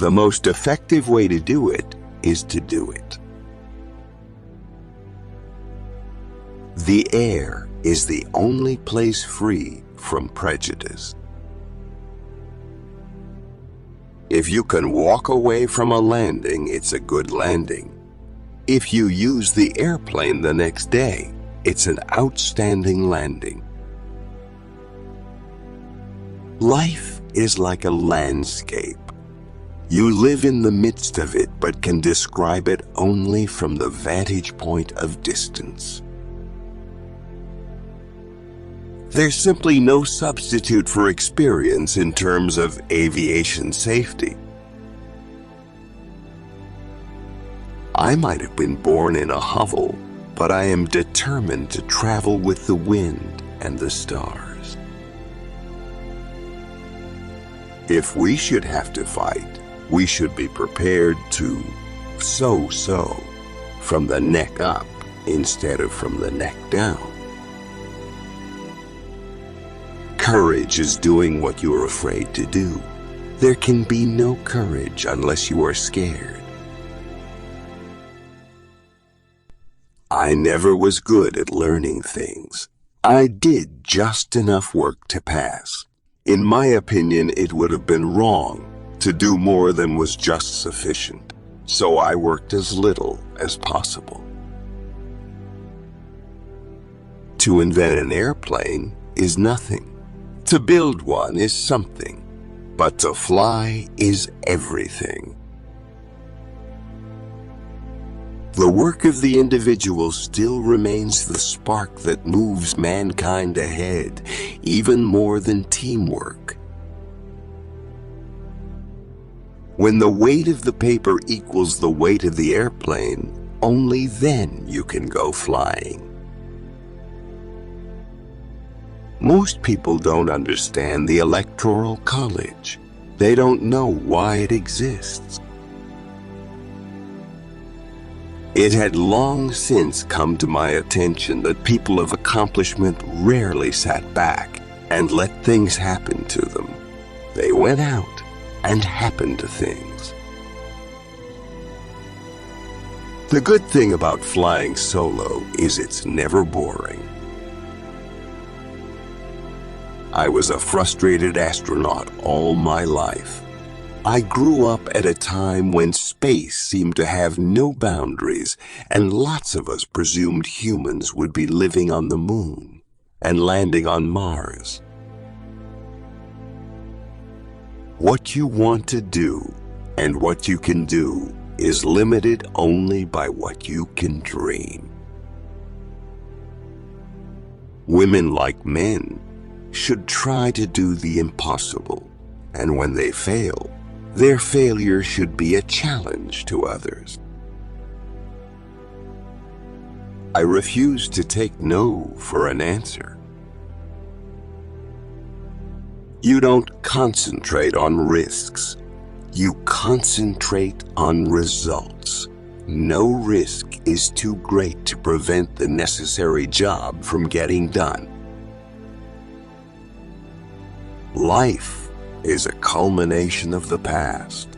The most effective way to do it is to do it. The air is the only place free from prejudice. If you can walk away from a landing, it's a good landing. If you use the airplane the next day, it's an outstanding landing. Life is like a landscape. You live in the midst of it, but can describe it only from the vantage point of distance. There's simply no substitute for experience in terms of aviation safety. I might have been born in a hovel, but I am determined to travel with the wind and the stars. If we should have to fight, we should be prepared to so from the neck up instead of from the neck down. Courage is doing what you are afraid to do. There can be no courage unless you are scared. I never was good at learning things. I did just enough work to pass. In my opinion, it would have been wrong to do more than was just sufficient, so I worked as little as possible. To invent an airplane is nothing. To build one is something, but to fly is everything. The work of the individual still remains the spark that moves mankind ahead, even more than teamwork. When the weight of the paper equals the weight of the airplane, only then you can go flying. Most people don't understand the Electoral College. They don't know why it exists. It had long since come to my attention that people of accomplishment rarely sat back and let things happen to them. They went out and happened to things. The good thing about flying solo is it's never boring. I was a frustrated astronaut all my life. I grew up at a time when space seemed to have no boundaries, and lots of us presumed humans would be living on the moon and landing on Mars. What you want to do and what you can do is limited only by what you can dream. Women, like men, should try to do the impossible, and when they fail, their failure should be a challenge to others. I refuse to take no for an answer. You don't concentrate on risks. You concentrate on results. No risk is too great to prevent the necessary job from getting done. Life is a culmination of the past,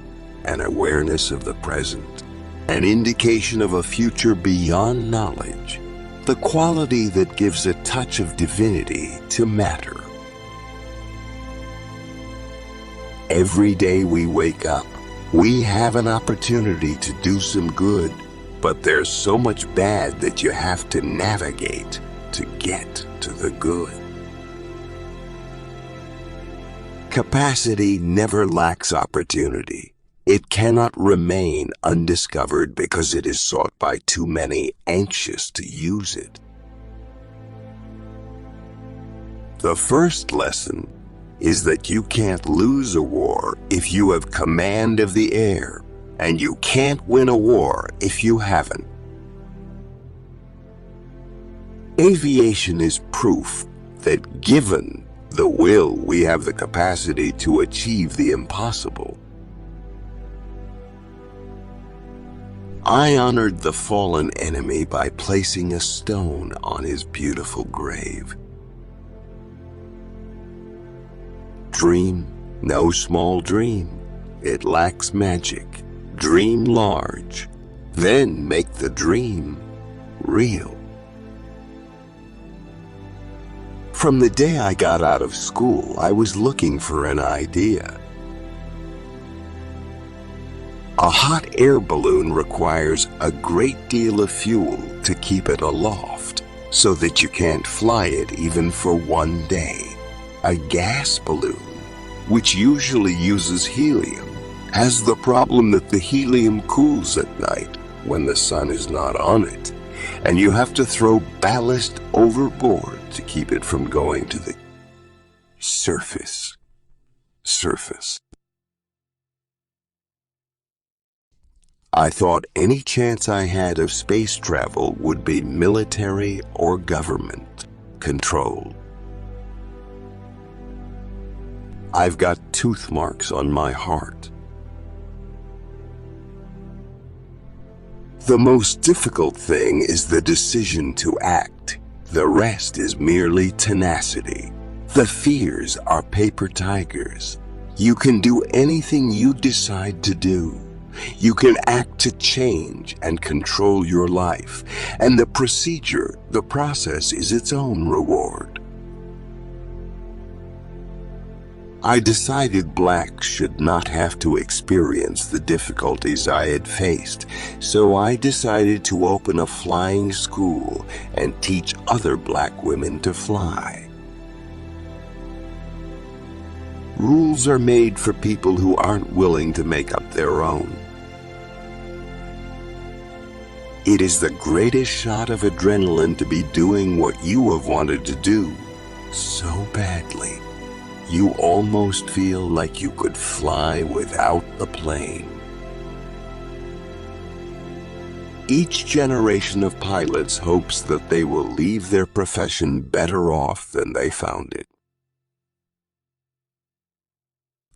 an awareness of the present, an indication of a future beyond knowledge, the quality that gives a touch of divinity to matter. Every day we wake up, we have an opportunity to do some good, but there's so much bad that you have to navigate to get to the good. Capacity never lacks opportunity. It cannot remain undiscovered because it is sought by too many anxious to use it. The first lesson is that you can't lose a war if you have command of the air, and you can't win a war if you haven't. Aviation is proof that given the will, we have the capacity to achieve the impossible. I honored the fallen enemy by placing a stone on his beautiful grave. Dream no small dream. it lacks magic. Dream large, then make the dream real. From the day I got out of school, I was looking for an idea. A hot air balloon requires a great deal of fuel to keep it aloft, so that you can't fly it even for one day. A gas balloon, which usually uses helium, has the problem that the helium cools at night when the sun is not on it, and you have to throw ballast overboard to keep it from going to the surface. I thought any chance I had of space travel would be military or government control. I've got tooth marks on my heart. The most difficult thing is the decision to act. The rest is merely tenacity. The fears are paper tigers. You can do anything you decide to do. You can act to change and control your life, and the process is its own reward. I decided blacks should not have to experience the difficulties I had faced, so I decided to open a flying school and teach other black women to fly. Rules are made for people who aren't willing to make up their own. It is the greatest shot of adrenaline to be doing what you have wanted to do so badly. You almost feel like you could fly without the plane. Each generation of pilots hopes that they will leave their profession better off than they found it.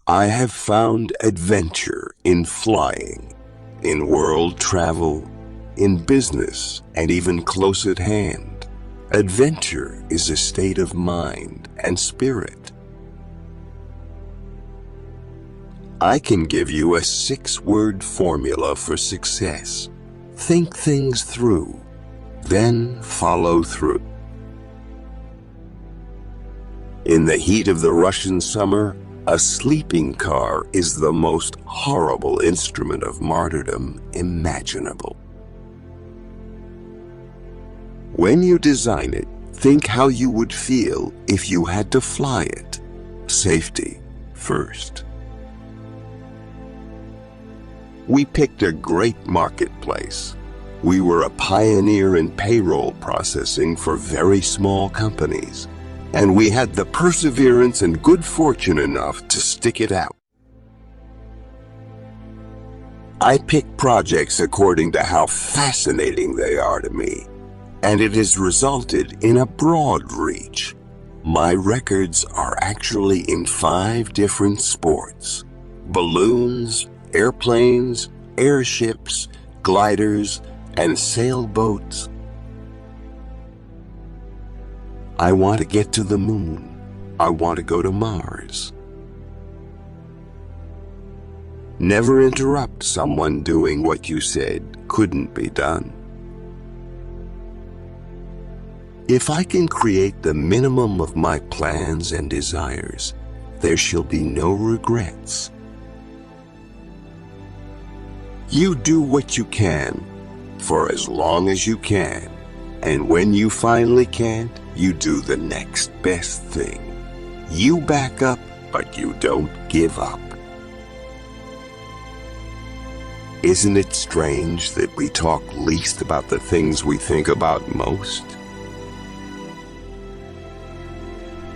I have found adventure in flying, in world travel, in business, and even close at hand. Adventure is a state of mind and spirit. I can give you a 6-word formula for success. Think things through, then follow through. In the heat of the Russian summer, a sleeping car is the most horrible instrument of martyrdom imaginable. When you design it, think how you would feel if you had to fly it. Safety first. We picked a great marketplace. We were a pioneer in payroll processing for very small companies, and we had the perseverance and good fortune enough to stick it out. I pick projects according to how fascinating they are to me, and it has resulted in a broad reach. My records are actually in 5 different sports: balloons, airplanes, airships, gliders, and sailboats. I want to get to the moon. I want to go to Mars. Never interrupt someone doing what you said couldn't be done. If I can create the minimum of my plans and desires, there shall be no regrets. You do what you can for as long as you can, and when you finally can't, you do the next best thing. You back up, but you don't give up. Isn't it strange that we talk least about the things we think about most?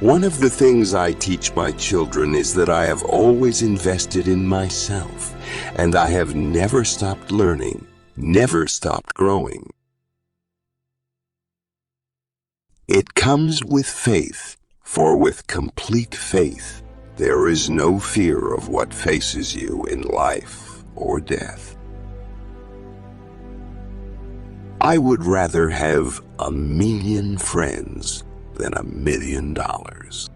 One of the things I teach my children is that I have always invested in myself, and I have never stopped learning, never stopped growing. It comes with faith, for with complete faith, there is no fear of what faces you in life or death. I would rather have 1,000,000 friends than $1,000,000.